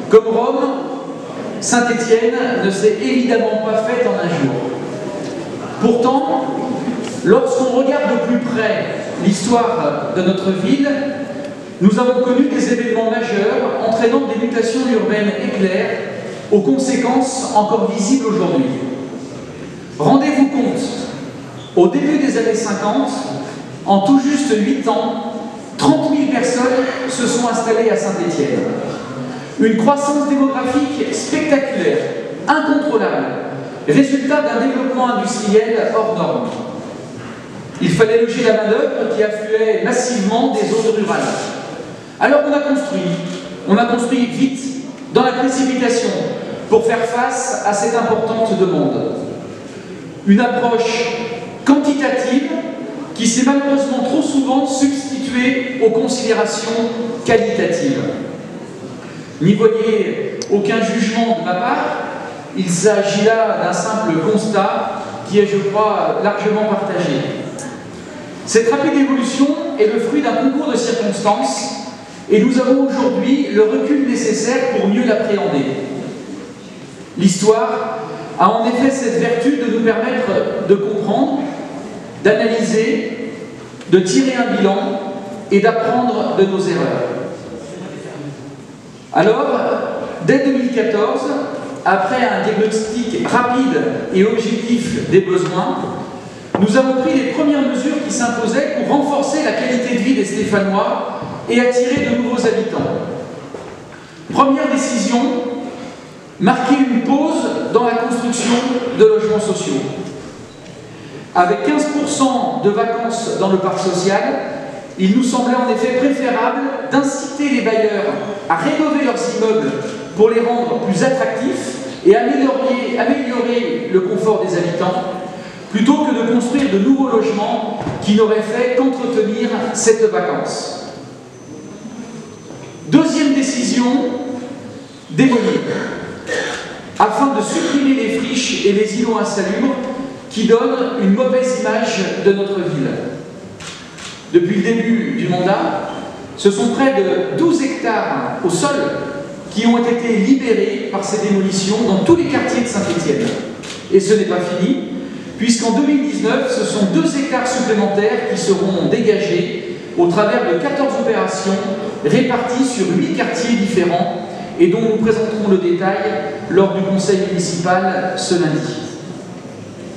Comme Rome, Saint-Étienne ne s'est évidemment pas faite en un jour. Pourtant, lorsqu'on regarde de plus près l'histoire de notre ville, nous avons connu des événements majeurs entraînant des mutations urbaines éclairs aux conséquences encore visibles aujourd'hui. Rendez-vous compte, au début des années 50, en tout juste 8 ans, 30 000 personnes se sont installées à Saint-Étienne. Une croissance démographique spectaculaire, incontrôlable, résultat d'un développement industriel hors norme. Il fallait loger la main-d'œuvre qui affluait massivement des zones rurales. Alors on a construit vite, dans la précipitation, pour faire face à cette importante demande. Une approche quantitative qui s'est malheureusement trop souvent substituée aux considérations qualitatives. N'y voyez aucun jugement de ma part, il s'agit là d'un simple constat qui est, je crois, largement partagé. Cette rapide évolution est le fruit d'un concours de circonstances et nous avons aujourd'hui le recul nécessaire pour mieux l'appréhender. L'histoire a en effet cette vertu de nous permettre de comprendre, d'analyser, de tirer un bilan et d'apprendre de nos erreurs. Alors, dès 2014, après un diagnostic rapide et objectif des besoins, nous avons pris les premières mesures qui s'imposaient pour renforcer la qualité de vie des Stéphanois et attirer de nouveaux habitants. Première décision, marquer une pause dans la construction de logements sociaux. Avec 15% de vacances dans le parc social, il nous semblait en effet préférable d'inciter les bailleurs à rénover leurs immeubles pour les rendre plus attractifs et améliorer le confort des habitants, plutôt que de construire de nouveaux logements qui n'auraient fait qu'entretenir cette vacance. Deuxième décision, démolir, afin de supprimer les friches et les îlots insalubres qui donnent une mauvaise image de notre ville. Depuis le début du mandat, ce sont près de 12 hectares au sol qui ont été libérés par ces démolitions dans tous les quartiers de Saint-Étienne. Et ce n'est pas fini, puisqu'en 2019, ce sont 2 hectares supplémentaires qui seront dégagés au travers de 14 opérations réparties sur 8 quartiers différents et dont nous présenterons le détail lors du conseil municipal ce lundi.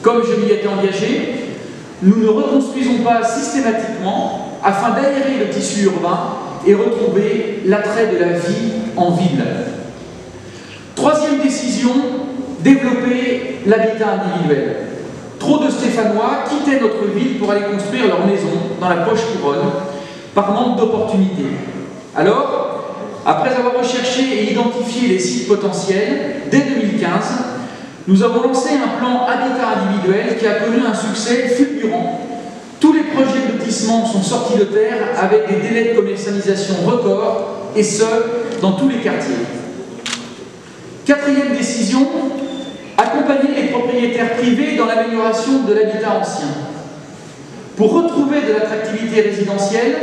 Comme je m'y étais engagé, nous ne reconstruisons pas systématiquement afin d'aérer le tissu urbain et retrouver l'attrait de la vie en ville. Troisième décision, développer l'habitat individuel. Trop de Stéphanois quittaient notre ville pour aller construire leur maison dans la poche couronne par manque d'opportunités. Alors, après avoir recherché et identifié les sites potentiels, dès 2015, nous avons lancé un plan habitat individuel qui a connu un succès fulgurant. Tous les projets de lotissement sont sortis de terre avec des délais de commercialisation records, et ce, dans tous les quartiers. Quatrième décision, accompagner les propriétaires privés dans l'amélioration de l'habitat ancien. Pour retrouver de l'attractivité résidentielle,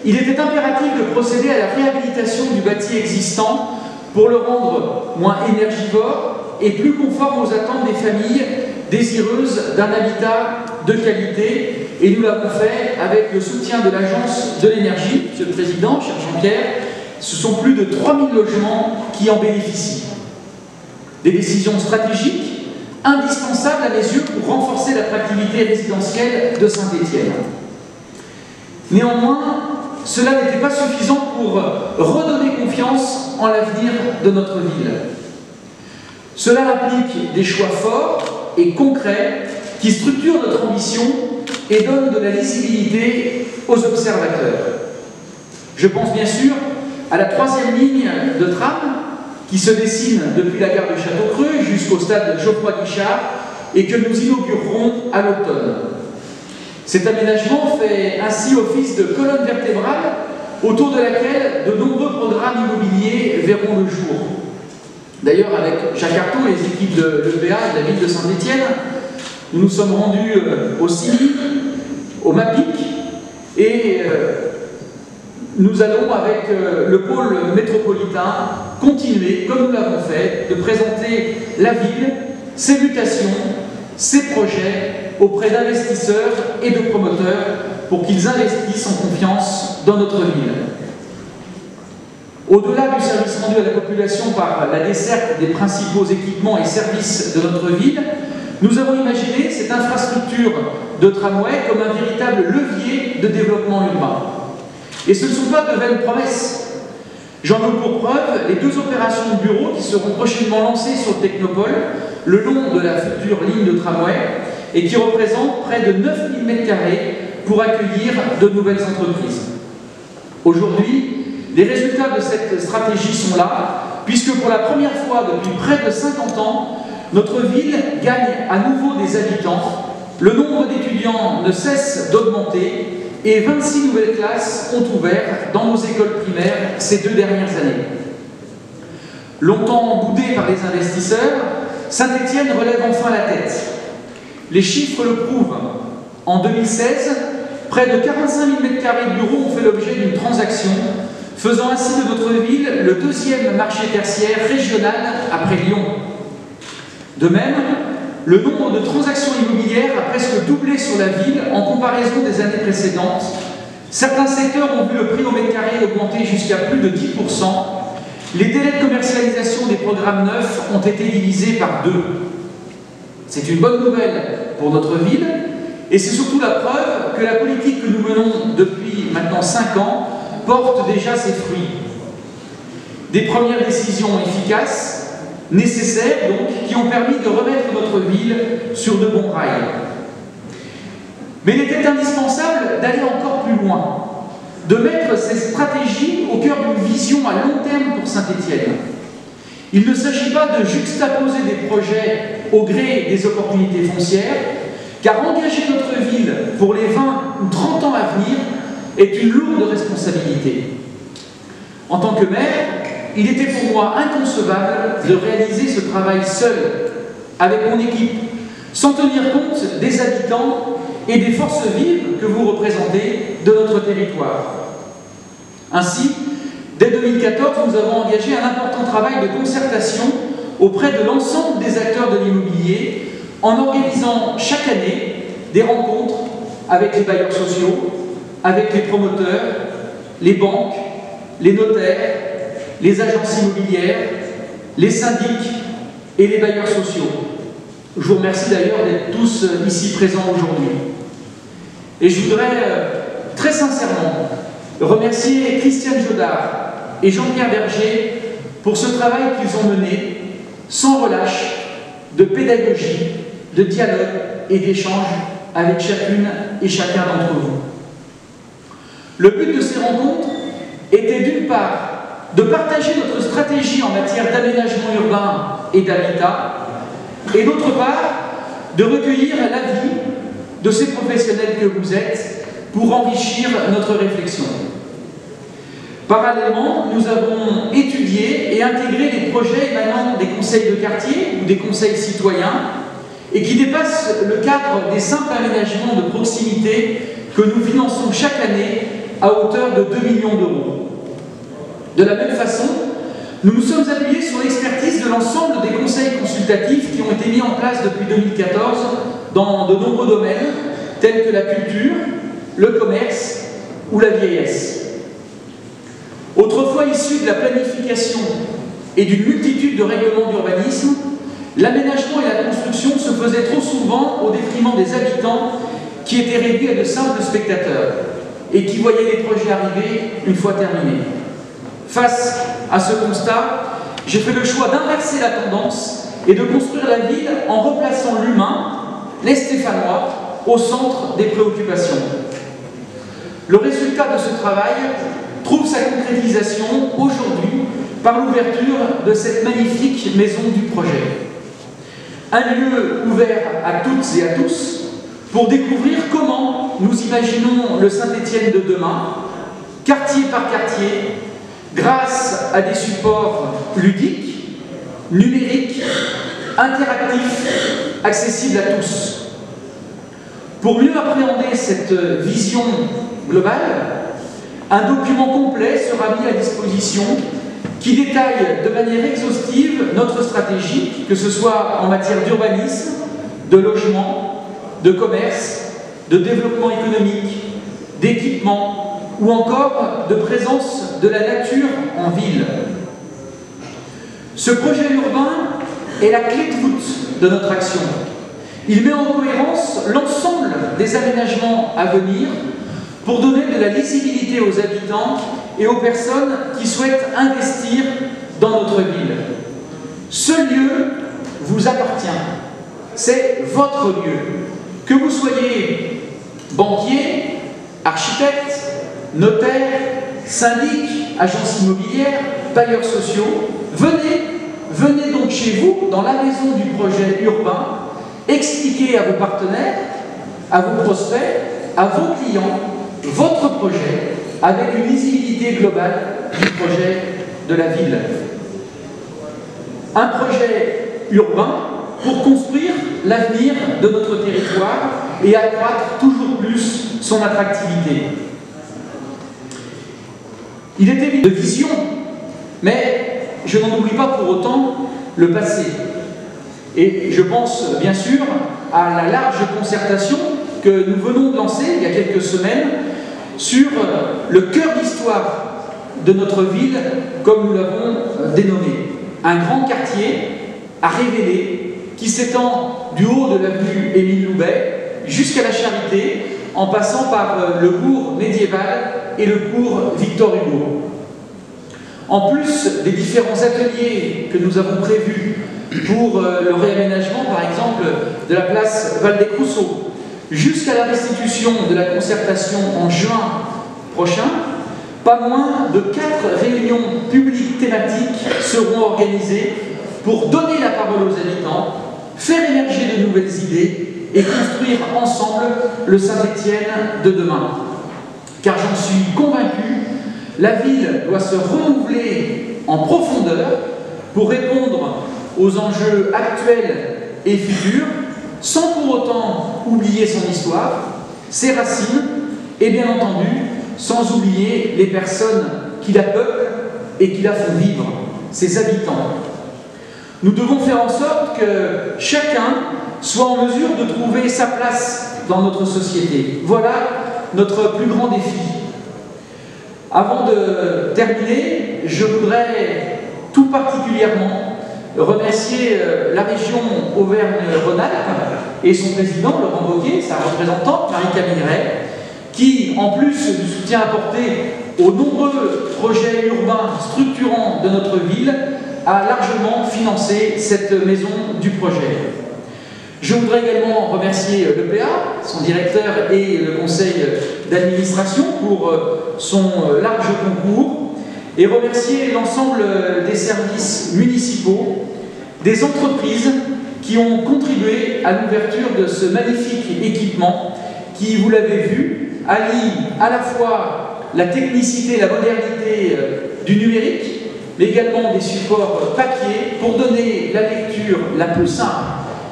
il était impératif de procéder à la réhabilitation du bâti existant pour le rendre moins énergivore et plus conforme aux attentes des familles désireuses d'un habitat de qualité. Et nous l'avons fait avec le soutien de l'Agence de l'énergie, Monsieur le Président, cher Jean-Pierre. Ce sont plus de 3000 logements qui en bénéficient. Des décisions stratégiques indispensables à mes yeux pour renforcer l'attractivité résidentielle de Saint-Étienne. Néanmoins, cela n'était pas suffisant pour redonner confiance en l'avenir de notre ville. Cela implique des choix forts et concrets qui structurent notre ambition et donnent de la lisibilité aux observateurs. Je pense bien sûr à la 3e ligne de tram qui se dessine depuis la gare de Château-Creux jusqu'au stade Geoffroy-Guichard et que nous inaugurerons à l'automne. Cet aménagement fait ainsi office de colonne vertébrale autour de laquelle de nombreux programmes immobiliers verront le jour. D'ailleurs, avec Jacques Artaud et les équipes de l'EPA de la ville de Saint-Étienne, nous nous sommes rendus au CIMI, au MAPIC, et nous allons, avec le pôle métropolitain, continuer, comme nous l'avons fait, de présenter la ville, ses mutations, ses projets auprès d'investisseurs et de promoteurs pour qu'ils investissent en confiance dans notre ville. Au-delà du service rendu à la population par la desserte des principaux équipements et services de notre ville, nous avons imaginé cette infrastructure de tramway comme un véritable levier de développement urbain. Et ce ne sont pas de vaines promesses. J'en veux pour preuve les 2 opérations de bureau qui seront prochainement lancées sur le Technopole, le long de la future ligne de tramway, et qui représentent près de 9000 m² pour accueillir de nouvelles entreprises. Aujourd'hui, les résultats de cette stratégie sont là, puisque pour la première fois depuis près de 50 ans, notre ville gagne à nouveau des habitants, le nombre d'étudiants ne cesse d'augmenter et 26 nouvelles classes ont ouvert dans nos écoles primaires ces 2 dernières années. Longtemps boudé par les investisseurs, Saint-Étienne relève enfin la tête. Les chiffres le prouvent. En 2016, près de 45 000 m² de bureaux ont fait l'objet d'une transaction, faisant ainsi de notre ville le 2e marché tertiaire régional après Lyon. De même, le nombre de transactions immobilières a presque doublé sur la ville en comparaison des années précédentes. Certains secteurs ont vu le prix au mètre carré augmenter jusqu'à plus de 10%. Les délais de commercialisation des programmes neufs ont été divisés par 2. C'est une bonne nouvelle pour notre ville et c'est surtout la preuve que la politique que nous menons depuis maintenant 5 ans porte déjà ses fruits. Des premières décisions efficaces, nécessaires donc, qui ont permis de remettre notre ville sur de bons rails. Mais il était indispensable d'aller encore plus loin, de mettre ces stratégies au cœur d'une vision à long terme pour Saint-Étienne. Il ne s'agit pas de juxtaposer des projets au gré des opportunités foncières, car engager notre ville pour les 20 ou 30 ans à venir est une lourde responsabilité. En tant que maire, il était pour moi inconcevable de réaliser ce travail seul, avec mon équipe, sans tenir compte des habitants et des forces vives que vous représentez de notre territoire. Ainsi, dès 2014, nous avons engagé un important travail de concertation auprès de l'ensemble des acteurs de l'immobilier en organisant chaque année des rencontres avec les bailleurs sociaux, avec les promoteurs, les banques, les notaires, les agences immobilières, les syndics et les bailleurs sociaux. Je vous remercie d'ailleurs d'être tous ici présents aujourd'hui. Et je voudrais très sincèrement remercier Christiane Jodard et Jean-Pierre Berger pour ce travail qu'ils ont mené sans relâche de pédagogie, de dialogue et d'échange avec chacune et chacun d'entre vous. Le but de ces rencontres était d'une part de partager notre stratégie en matière d'aménagement urbain et d'habitat, et d'autre part de recueillir l'avis de ces professionnels que vous êtes pour enrichir notre réflexion. Parallèlement, nous avons étudié et intégré les projets émanant des conseils de quartier ou des conseils citoyens et qui dépassent le cadre des simples aménagements de proximité que nous finançons chaque année à hauteur de 2 millions d'euros. De la même façon, nous nous sommes appuyés sur l'expertise de l'ensemble des conseils consultatifs qui ont été mis en place depuis 2014 dans de nombreux domaines tels que la culture, le commerce ou la vieillesse. Autrefois issu de la planification et d'une multitude de règlements d'urbanisme, l'aménagement et la construction se faisaient trop souvent au détriment des habitants qui étaient réduits à de simples spectateurs et qui voyaient les projets arriver une fois terminés. Face à ce constat, j'ai fait le choix d'inverser la tendance et de construire la ville en replaçant l'humain, les Stéphanois, au centre des préoccupations. Le résultat de ce travail trouve sa concrétisation aujourd'hui par l'ouverture de cette magnifique maison du projet. Un lieu ouvert à toutes et à tous pour découvrir comment nous imaginons le Saint-Étienne de demain, quartier par quartier, grâce à des supports ludiques, numériques, interactifs, accessibles à tous. Pour mieux appréhender cette vision globale, Un document complet sera mis à disposition qui détaille de manière exhaustive notre stratégie, que ce soit en matière d'urbanisme, de logement, de commerce, de développement économique, d'équipement ou encore de présence de la nature en ville. Ce projet urbain est la clé de voûte de notre action. Il met en cohérence l'ensemble des aménagements à venir pour donner de la lisibilité aux habitants et aux personnes qui souhaitent investir dans notre ville. Ce lieu vous appartient. C'est votre lieu. Que vous soyez banquier, architecte, notaire, syndic, agence immobilière, bailleurs sociaux, venez donc chez vous, dans la maison du projet urbain, expliquer à vos partenaires, à vos prospects, à vos clients, votre projet, avec une lisibilité globale du projet de la ville. Un projet urbain pour construire l'avenir de notre territoire et accroître toujours plus son attractivité. Il est évident de vision, mais je n'en oublie pas pour autant le passé. Et je pense bien sûr à la large concertation que nous venons de lancer il y a quelques semaines sur le cœur d'histoire de notre ville, comme nous l'avons dénommé. Un grand quartier à révéler qui s'étend du haut de l'avenue Émile Loubet jusqu'à la Charité, en passant par le cours médiéval et le cours Victor Hugo. En plus des différents ateliers que nous avons prévus pour le réaménagement, par exemple, de la place Valdez-Crousseau, jusqu'à la restitution de la concertation en juin prochain, pas moins de 4 réunions publiques thématiques seront organisées pour donner la parole aux habitants, faire émerger de nouvelles idées et construire ensemble le Saint-Étienne de demain. Car j'en suis convaincu, la ville doit se renouveler en profondeur pour répondre aux enjeux actuels et futurs, sans pour autant oublier son histoire, ses racines et bien entendu sans oublier les personnes qui la peuplent et qui la font vivre, ses habitants. Nous devons faire en sorte que chacun soit en mesure de trouver sa place dans notre société. Voilà notre plus grand défi. Avant de terminer, je voudrais tout particulièrement remercier la région Auvergne-Rhône-Alpes et son président, Laurent Wauquiez, sa représentante, Marie-Camille Ray, qui, en plus du soutien apporté aux nombreux projets urbains structurants de notre ville, a largement financé cette maison du projet. Je voudrais également remercier l'EPA, son directeur et le conseil d'administration pour son large concours et remercier l'ensemble des services municipaux, des entreprises qui ont contribué à l'ouverture de ce magnifique équipement qui, vous l'avez vu, allie à la fois la technicité, la modernité du numérique, mais également des supports papier pour donner la lecture la plus simple,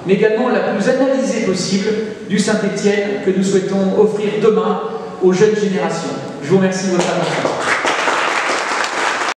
mais également la plus analysée possible du Saint-Étienne que nous souhaitons offrir demain aux jeunes générations. Je vous remercie de votre attention.